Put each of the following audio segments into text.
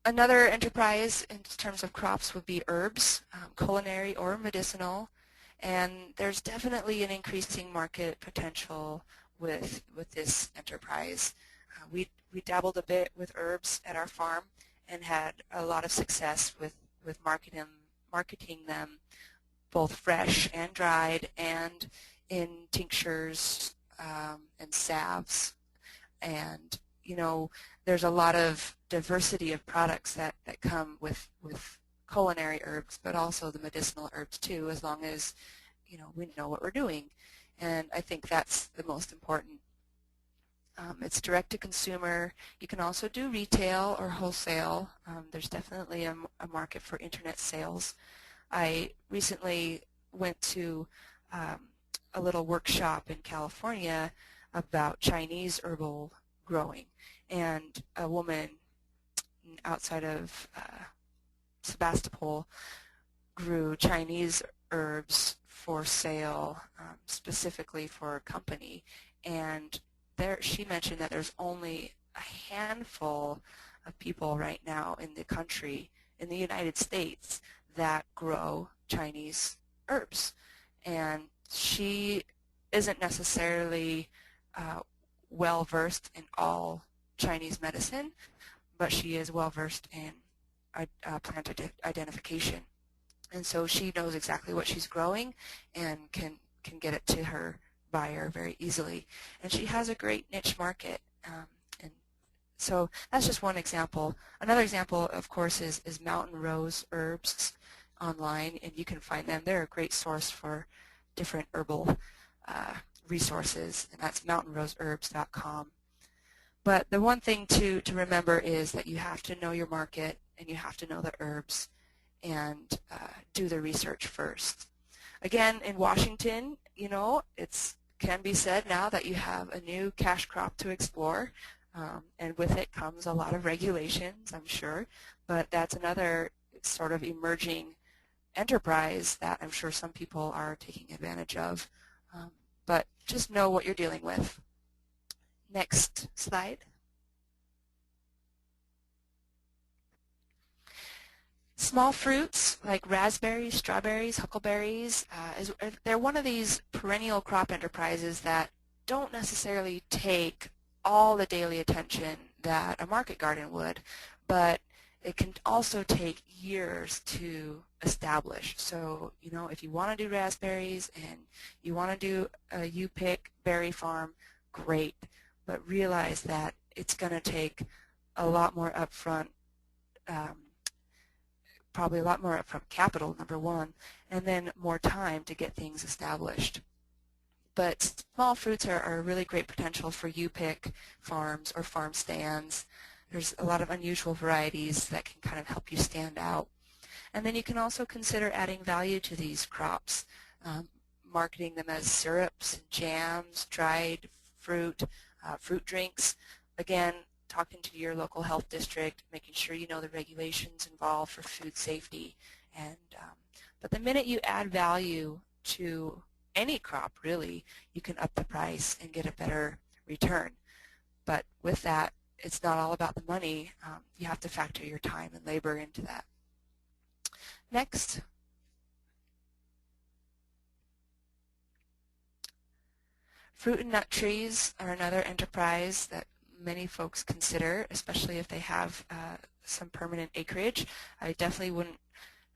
Another enterprise in terms of crops would be herbs, culinary or medicinal, and there's definitely an increasing market potential with this enterprise. We dabbled a bit with herbs at our farm and had a lot of success with marketing them both fresh and dried and in tinctures and salves. And there's a lot of diversity of products that come with culinary herbs, but also the medicinal herbs too, as long as we know what we're doing. And I think that's the most important. It's direct to consumer. You can also do retail or wholesale. There's definitely a market for internet sales. I recently went to a little workshop in California about Chinese herbal growing, and a woman outside of Sebastopol grew Chinese herbs for sale, specifically for a company, and she mentioned that there's only a handful of people right now in the country, in the United States, that grow Chinese herbs. And she isn't necessarily well versed in all Chinese medicine, but she is well versed in plant identification. And so she knows exactly what she's growing and can get it to her buyer very easily. And she has a great niche market. And so that's just one example. Another example, of course, is mountain rose herbs online, and you can find them. They're a great source for different herbal resources, and that's mountainroseherbs.com. But the one thing to remember is that you have to know your market, and you have to know the herbs, and do the research first. Again, in Washington, it can be said now that you have a new cash crop to explore, and with it comes a lot of regulations, I'm sure, but that's another sort of emerging enterprise that I'm sure some people are taking advantage of. But just know what you're dealing with. Next slide. Small fruits like raspberries, strawberries, huckleberries, they're one of these perennial crop enterprises that don't necessarily take all the daily attention that a market garden would, but it can also take years to establish. So, if you want to do raspberries and you want to do a you-pick berry farm, great. But realize that it's going to take a lot more upfront, probably a lot more upfront capital, number one, and then more time to get things established. But small fruits are a really great potential for you-pick farms or farm stands. There's a lot of unusual varieties that can kind of help you stand out. And then you can also consider adding value to these crops, marketing them as syrups, jams, dried fruit, fruit drinks. Again, talking to your local health district, making sure you know the regulations involved for food safety. And but the minute you add value to any crop, really, you can up the price and get a better return. But with that, it's not all about the money. You have to factor your time and labor into that. Next. Fruit and nut trees are another enterprise that many folks consider, especially if they have some permanent acreage. I definitely wouldn't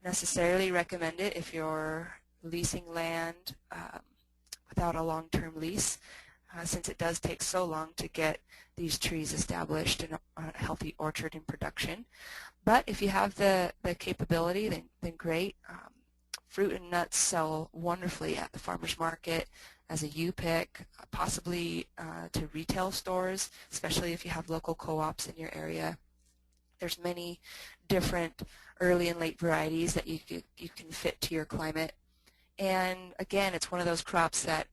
necessarily recommend it if you're leasing land without a long-term lease, since it does take so long to get these trees established in a healthy orchard in production. But if you have the capability, then great. Fruit and nuts sell wonderfully at the farmer's market as a you-pick, possibly to retail stores, especially if you have local co-ops in your area. There's many different early and late varieties that you can fit to your climate. And again, it's one of those crops that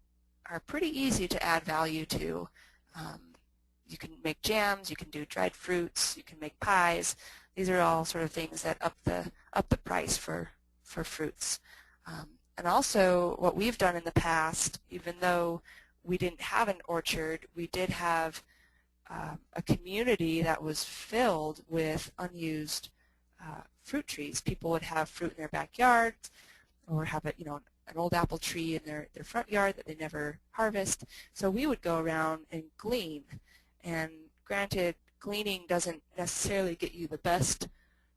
are pretty easy to add value to. You can make jams, you can do dried fruits, you can make pies. These are all sort of things that up the price for fruits. And also what we've done in the past, even though we didn't have an orchard, we did have a community that was filled with unused fruit trees. People would have fruit in their backyard or have an old apple tree in their front yard that they never harvest. So we would go around and glean. And granted, gleaning doesn't necessarily get you the best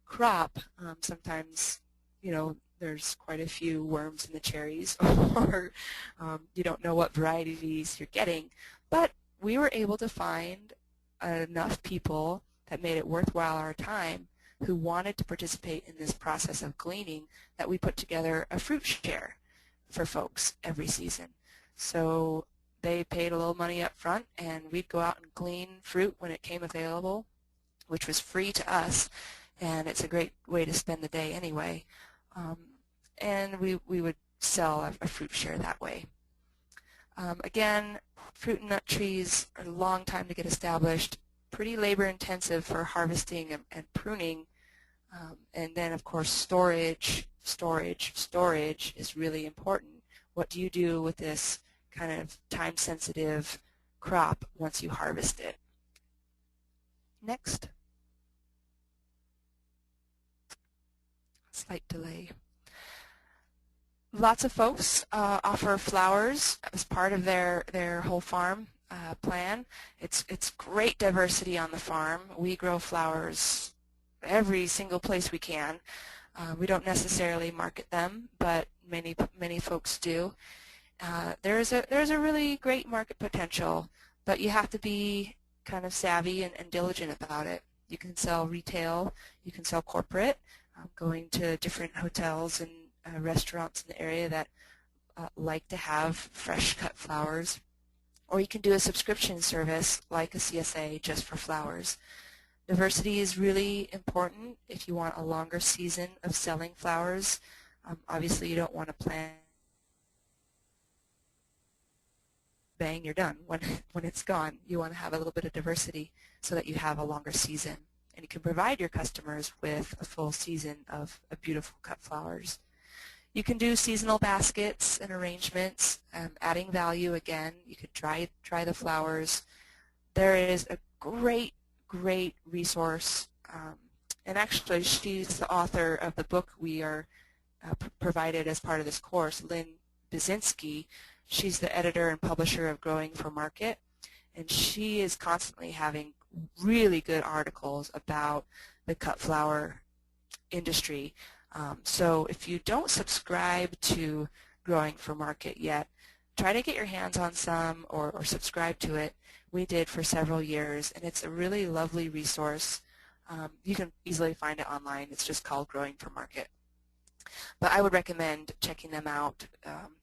crop. Sometimes, there's quite a few worms in the cherries, or you don't know what varieties you're getting. But we were able to find enough people that made it worthwhile our time who wanted to participate in this process of gleaning that we put together a fruit share for folks every season. So they paid a little money up front, and we'd go out and glean fruit when it came available, which was free to us, and it's a great way to spend the day anyway. And we would sell a fruit share that way. Again, fruit and nut trees are a long time to get established, pretty labor intensive for harvesting and pruning, and then of course storage is really important. What do you do with this kind of time sensitive crop once you harvest it? Next. Slight delay. Lots of folks offer flowers as part of their whole farm plan. It's great diversity on the farm. We grow flowers every single place we can. We don't necessarily market them, but many folks do. There's a really great market potential, but you have to be kind of savvy and diligent about it. You can sell retail, you can sell corporate, going to different hotels and restaurants in the area that like to have fresh cut flowers, or you can do a subscription service like a CSA just for flowers. Diversity is really important if you want a longer season of selling flowers. Obviously you don't want to plant bang, you're done when it's gone. You want to have a little bit of diversity so that you have a longer season, and you can provide your customers with a full season of beautiful cut flowers. You can do seasonal baskets and arrangements, adding value again. You could dry the flowers. There is a great resource, and actually she's the author of the book we are provided as part of this course, Lynn Basinski. She's the editor and publisher of Growing for Market, and she is constantly having really good articles about the cut flower industry. So if you don't subscribe to Growing for Market yet, try to get your hands on some or subscribe to it. We did for several years, and it's a really lovely resource. You can easily find it online. It's just called Growing for Market. But I would recommend checking them out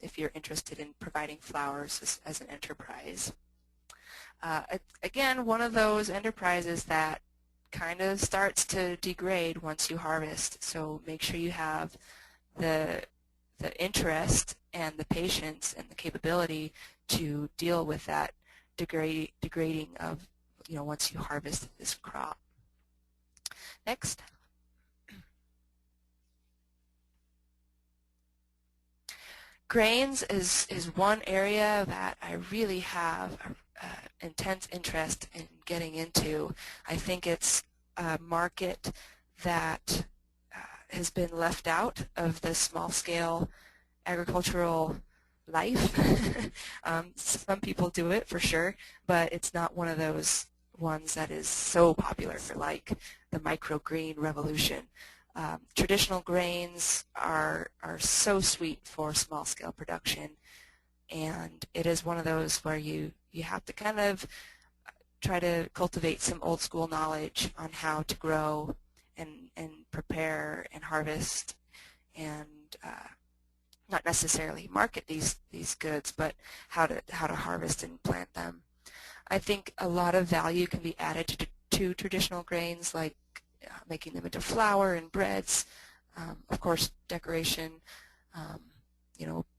if you're interested in providing flowers as an enterprise. Again, one of those enterprises that kind of starts to degrade once you harvest, so make sure you have the interest and the patience and the capability to deal with that degrading of, once you harvest this crop. Next. Grains is one area that I really have intense interest in getting into. I think it's a market that has been left out of the small-scale agricultural life. Some people do it for sure, but it's not one of those ones that is so popular like the microgreen revolution. Traditional grains are so sweet for small-scale production, and it is one of those where you have to kind of try to cultivate some old-school knowledge on how to grow and prepare and harvest, and not necessarily market these goods, but how to harvest and plant them. I think a lot of value can be added to traditional grains, like making them into flour and breads, of course decoration,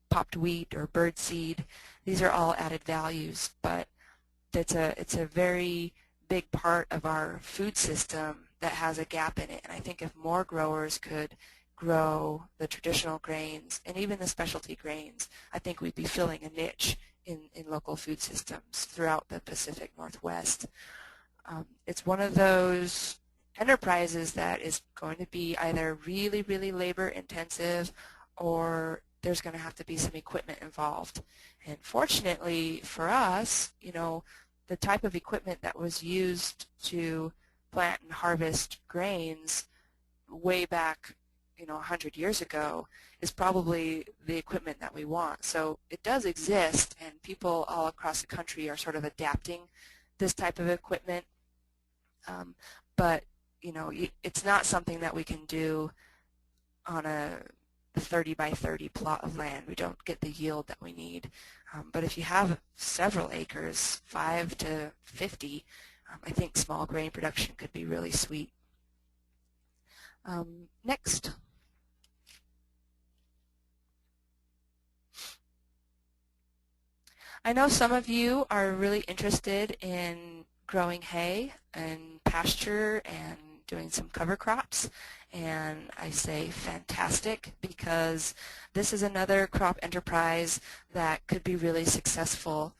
popped wheat or bird seed. These are all added values, but it's a very big part of our food system that has a gap in it. And I think if more growers could grow the traditional grains and even the specialty grains, I think we'd be filling a niche in local food systems throughout the Pacific Northwest. It's one of those enterprises that is going to be either really, really labor intensive, or there's going to have to be some equipment involved. And fortunately for us, you know, the type of equipment that was used to plant and harvest grains way back, you know, 100 years ago is probably the equipment that we want. So it does exist, and people all across the country are sort of adapting this type of equipment. But you know, it's not something that we can do on a 30 by 30 plot of land. We don't get the yield that we need. But if you have several acres, 5 to 50, I think small grain production could be really sweet. Next. I know some of you are really interested in growing hay and pasture and doing some cover crops, and I say fantastic, because this is another crop enterprise that could be really successful,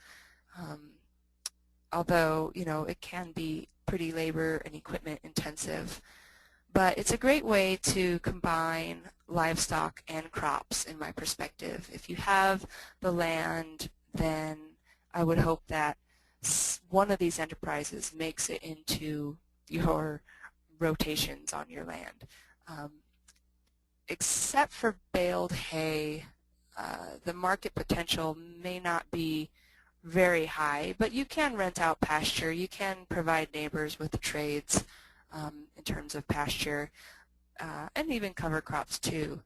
although, you know, it can be pretty labor and equipment intensive. But it's a great way to combine livestock and crops, in my perspective. If you have the land, then I would hope that one of these enterprises makes it into your rotations on your land. Except for baled hay, the market potential may not be very high, but you can rent out pasture. You can provide neighbors with the trades in terms of pasture, and even cover crops too.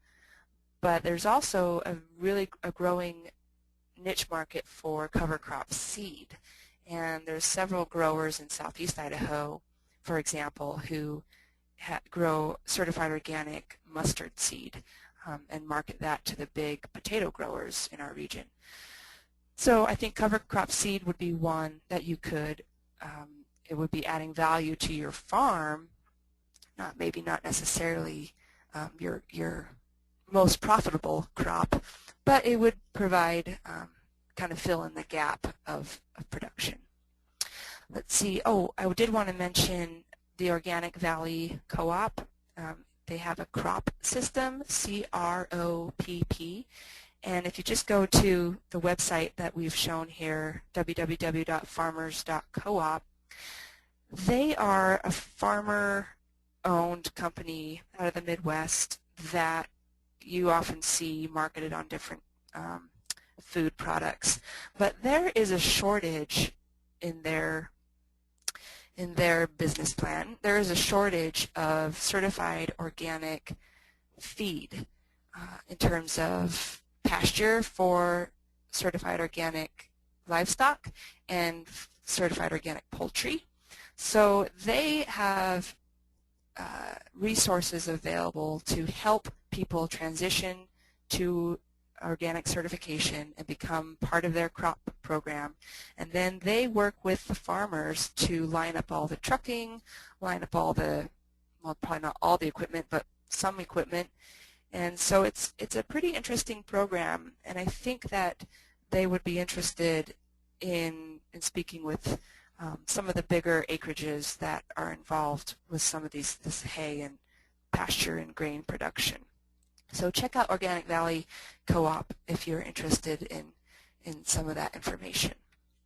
But there's also a growing niche market for cover crop seed, and there's several growers in southeast Idaho, for example, who grow certified organic mustard seed and market that to the big potato growers in our region. So I think cover crop seed would be one that you could, it would be adding value to your farm, maybe not necessarily your most profitable crop, but it would provide, kind of fill in the gap of production. Let's see, oh, I did want to mention the Organic Valley Co-op. They have a crop system, CROPP, and if you just go to the website that we've shown here, www.farmers.coop, they are a farmer-owned company out of the Midwest that you often see marketed on different food products. But there is a shortage in their business plan. There is a shortage of certified organic feed in terms of pasture for certified organic livestock and certified organic poultry. So they have resources available to help people transition to organic certification and become part of their crop program. And then they work with the farmers to line up all the trucking, line up all the, well, probably not all the equipment, but some equipment. And so it's a pretty interesting program, and I think that they would be interested in speaking with some of the bigger acreages that are involved with some of this hay and pasture and grain production. So check out Organic Valley Co-op if you're interested in some of that information.